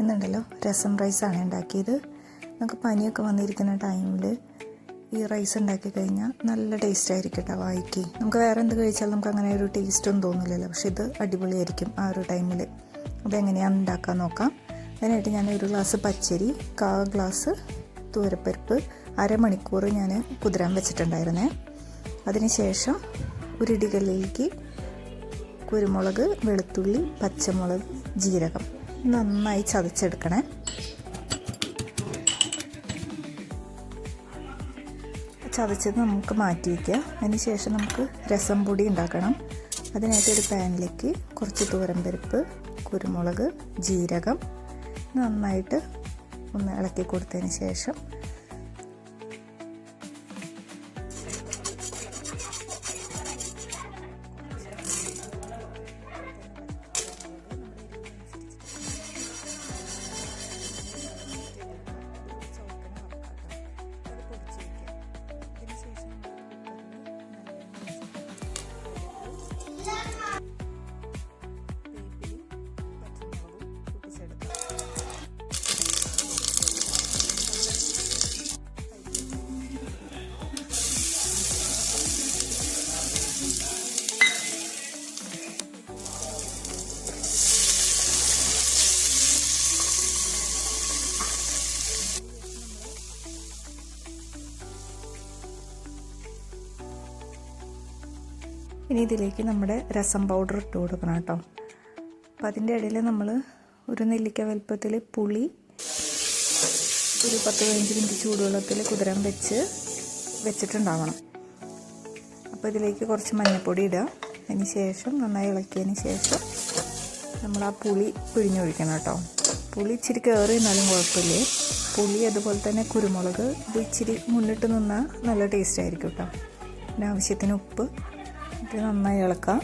എന്നുണ്ടല്ലോ രസം റൈസാണ് ഉണ്ടാക്കിയത്. നമുക്ക് പനിയൊക്കെ വന്നിരിക്കുന്ന ടൈമിൽ ഈ റൈസ് ഉണ്ടാക്കി കഴിഞ്ഞാൽ നല്ല ടേസ്റ്റ് ആയിരിക്കും കേട്ടോ വായിക്ക്. നമുക്ക് വേറെ എന്ത് കഴിച്ചാലും നമുക്ക് അങ്ങനെ ഒരു ടേസ്റ്റൊന്നും തോന്നില്ലല്ലോ, പക്ഷെ ഇത് അടിപൊളിയായിരിക്കും ആ ഒരു ടൈമിൽ. അതെങ്ങനെയാണ് ഉണ്ടാക്കാൻ നോക്കാം. അതിനായിട്ട് ഞാൻ ഒരു ഗ്ലാസ് പച്ചരി, 1/4 ഗ്ലാസ് തൂരപ്പരിപ്പ് അരമണിക്കൂർ ഞാൻ കുതിരാൻ വെച്ചിട്ടുണ്ടായിരുന്നേ. അതിനുശേഷം ഒരു ഇടികല്ലിലേക്ക് കുരുമുളക്, വെളുത്തുള്ളി, പച്ചമുളക്, ജീരകം നന്നായി ചതച്ചെടുക്കണേ. ചതച്ചത് നമുക്ക് മാറ്റി വയ്ക്കുക. അതിന് ശേഷം നമുക്ക് രസം പൊടി ഉണ്ടാക്കണം. അതിനായിട്ട് ഒരു പാനിലേക്ക് കുറച്ച് തുവരംപരിപ്പ്, കുരുമുളക്, ജീരകം നന്നായിട്ട് ഒന്ന് ഇളക്കി കൊടുത്തതിന് ശേഷം ഇനി ഇതിലേക്ക് നമ്മുടെ രസം പൗഡർ ഇട്ട് കൊടുക്കണം കേട്ടോ. അപ്പം അതിൻ്റെ ഇടയിൽ നമ്മൾ ഒരു നെല്ലിക്ക വലുപ്പത്തിൽ പുളി ഒരു 10-15 മിനിറ്റ് ചൂടുവെള്ളത്തിൽ കുതിരാൻ വെച്ചിട്ടുണ്ടാവണം. അപ്പോൾ ഇതിലേക്ക് കുറച്ച് മഞ്ഞൾപ്പൊടി ഇടുക. അതിന് ശേഷം നന്നായി ഇളക്കിയതിന് ശേഷം നമ്മൾ ആ പുളി പിഴിഞ്ഞൊഴിക്കണം കേട്ടോ. പുളി ഇച്ചിരി കയറി നിന്നാലും കുഴപ്പമില്ലേ. പുളി അതുപോലെ തന്നെ കുരുമുളക് ഇത് ഇച്ചിരി മുന്നിട്ട് നിന്നാൽ നല്ല ടേസ്റ്റ് ആയിരിക്കും കേട്ടോ. പിന്നെ ആവശ്യത്തിന് ഉപ്പ് ഇത് നന്നായി ഇളക്കാം.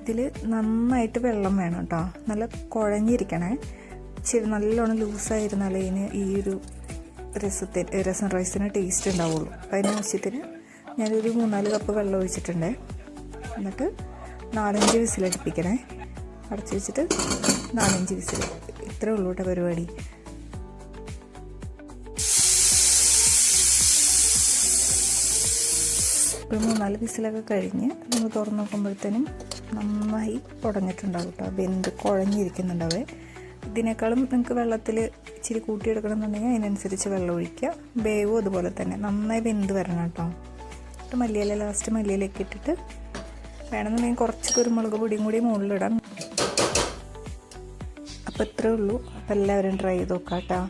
ഇതിൽ നന്നായിട്ട് വെള്ളം വേണം കേട്ടോ. നല്ല കുഴഞ്ഞിരിക്കണേ. ഇച്ചിരി നല്ലോണം ലൂസായിരുന്നാലേ ഇതിന് ഈ ഒരു രസം റൈസിന് ടേസ്റ്റ് ഉണ്ടാവുള്ളൂ. അതിനാവശ്യത്തിന് ഞാനൊരു 3-4 കപ്പ് വെള്ളം ഒഴിച്ചിട്ടുണ്ട്. എന്നിട്ട് 4-5 വിസിലടുപ്പിക്കണേ. അടച്ചു വെച്ചിട്ട് 4-5 വിസിൽ. ഇത്രേ ഉള്ളൂ കേട്ടോ പരിപാടി. ഒരു 3-4 വിസിലൊക്കെ കഴിഞ്ഞ് നമ്മൾ തുറന്ന് നോക്കുമ്പോഴത്തേനും നന്നായി ഉടഞ്ഞിട്ടുണ്ടാവും കേട്ടോ. വെന്ത് കുഴഞ്ഞിരിക്കുന്നുണ്ടാവേ. ഇതിനേക്കാളും നിങ്ങൾക്ക് വെള്ളത്തിൽ ഇച്ചിരി കൂട്ടിയെടുക്കണമെന്നുണ്ടെങ്കിൽ അതിനനുസരിച്ച് വെള്ളം ഒഴിക്കുക. വേവും അതുപോലെ തന്നെ നന്നായി വെന്ത് വരണം കേട്ടോ. എന്നിട്ട് മല്ലിയില ലാസ്റ്റ് മല്ലിയിലേക്ക് ഇട്ടിട്ട് വേണമെന്നുണ്ടെങ്കിൽ കുറച്ച് കുരുമുളക് പൊടിയും കൂടി മുകളിലിടാം. അപ്പോൾ ഇത്രേ ഉള്ളൂ. അപ്പോൾ എല്ലാവരും ട്രൈ ചെയ്ത് നോക്കാം കേട്ടോ.